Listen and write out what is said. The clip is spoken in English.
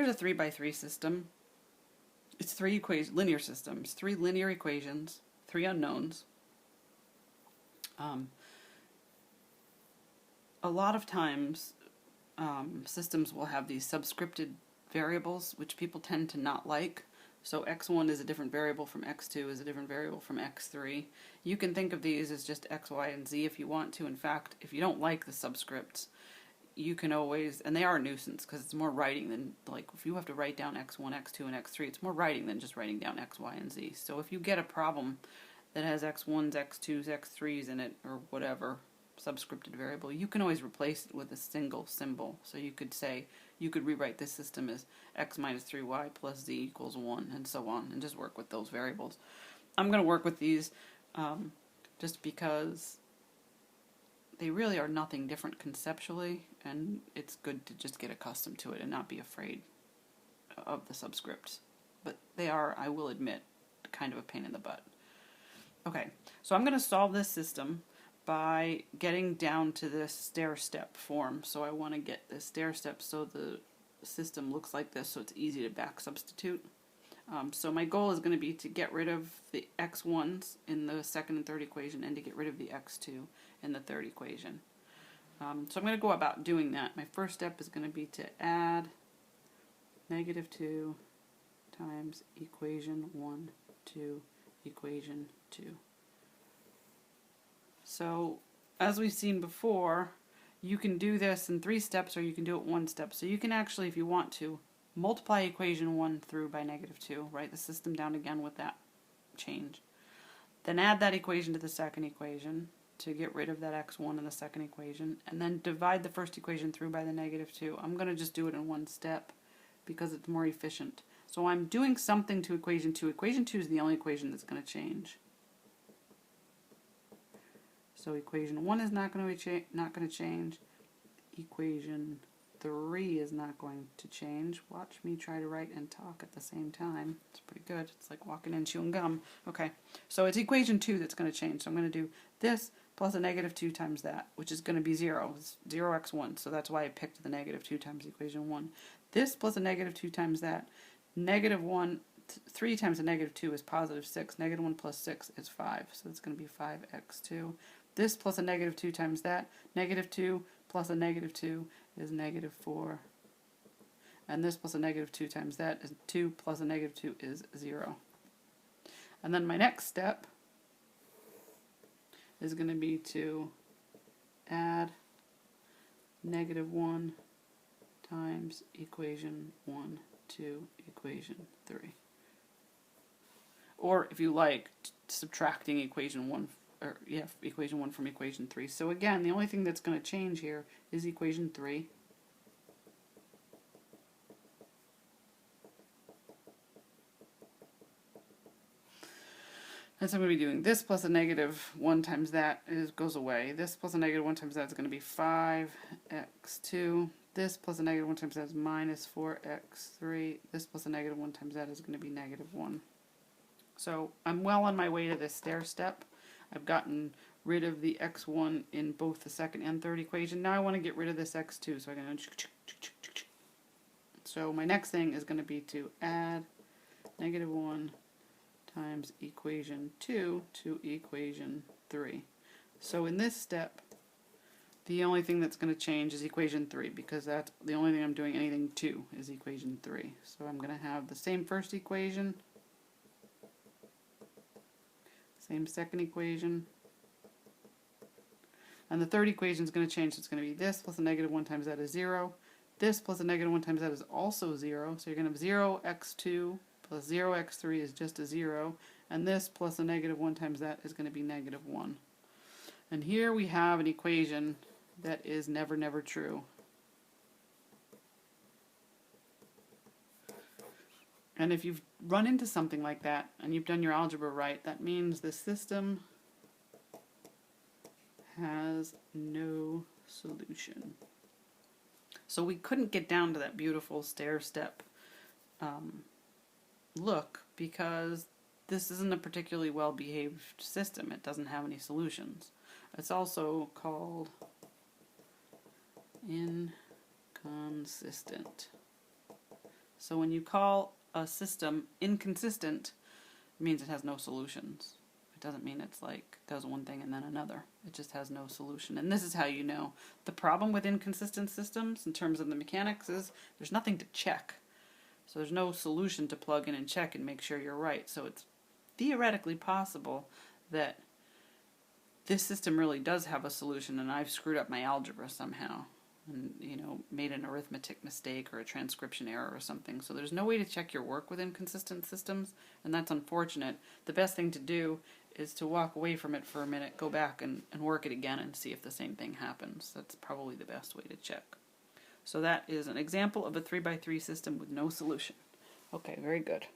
Here's a 3 by 3 system. It's three linear systems, 3 linear equations, 3 unknowns. A lot of times systems will have these subscripted variables, which people tend to not like. So x1 is a different variable from x2 is a different variable from x3. You can think of these as just x, y, and z if you want to. In fact, if you don't like the subscripts, you can always, and they are a nuisance because it's more writing than, like, if you have to write down x1, x2, and x3, it's more writing than just writing down x, y, and z. So if you get a problem that has x1s, x2s, x3s in it, or whatever subscripted variable, you can always replace it with a single symbol. So you could say, you could rewrite this system as x minus 3y plus z equals 1, and so on, and just work with those variables. I'm going to work with these just because they really are nothing different conceptually, and it's good to just get accustomed to it and not be afraid of the subscripts. But they are, I will admit, kind of a pain in the butt. Okay, so I'm going to solve this system by getting down to this stair-step form. So I want to get this stair-step so the system looks like this, so it's easy to back substitute. So my goal is going to be to get rid of the x1s in the second and third equation and to get rid of the x2 in the third equation. So I'm going to go about doing that. My first step is going to be to add -2 times equation 1 to equation 2. So, as we've seen before, you can do this in 3 steps or you can do it 1 step. So you can actually, if you want to, multiply equation 1 through by -2, write the system down again with that change. Then add that equation to the second equation to get rid of that x1 in the second equation, and then divide the first equation through by the -2. I'm going to just do it in 1 step because it's more efficient. So I'm doing something to equation 2. Equation 2 is the only equation that's going to change. So equation 1 is not going to change. Equation 3 is not going to change. Watch me try to write and talk at the same time. It's pretty good. It's like walking and chewing gum. Okay, so it's equation 2 that's going to change. So I'm going to do this plus a -2 times that, which is going to be 0. It's 0x1, so that's why I picked the -2 times equation 1. This plus a -2 times that. -1, 3 times a -2 is +6. -1 plus 6 is 5, so it's going to be 5x2. This plus a -2 times that. -2 plus a -2 is -4. And this plus a -2 times that is 2 plus a -2 is 0. And then my next step is going to be to add -1 times equation 1 to equation 3. Or if you like, subtracting equation 1 equation 1 from equation 3. So again, the only thing that's going to change here is equation 3. And so I'm going to be doing this plus a -1 times that goes away. This plus a -1 times that is going to be 5x2. This plus a -1 times that is -4x3. This plus a -1 times that is going to be -1. So I'm well on my way to this stair step. I've gotten rid of the x1 in both the second and third equation. Now I want to get rid of this x2, so I'm going to... So my next thing is going to be to add -1 times equation 2 to equation 3. So in this step, the only thing that's going to change is equation 3, because that's the only thing I'm doing anything to is equation 3. So I'm going to have the same first equation, same second equation, and the third equation is going to change. So it's going to be this plus a -1 times that is 0. This plus a -1 times that is also 0. So you're going to have 0x2 plus 0x3 is just a 0. And this plus a -1 times that is going to be -1. And here we have an equation that is never, never true. And if you've run into something like that and you've done your algebra right, that means the system has no solution. So we couldn't get down to that beautiful stair-step look because this isn't a particularly well-behaved system. It doesn't have any solutions. It's also called inconsistent So when you call a system inconsistent, it means it has no solutions. It doesn't mean it's like does one thing and then another. It just has no solution. And this is how you know. The problem with inconsistent systems in terms of the mechanics is there's nothing to check. So there's no solution to plug in and check and make sure you're right. So it's theoretically possible that this system really does have a solution and I've screwed up my algebra somehow and, made an arithmetic mistake or a transcription error or something. So there's no way to check your work with inconsistent systems, and that's unfortunate. The best thing to do is to walk away from it for a minute, go back and work it again and see if the same thing happens. That's probably the best way to check. So that is an example of a 3x3 system with no solution. Okay, very good.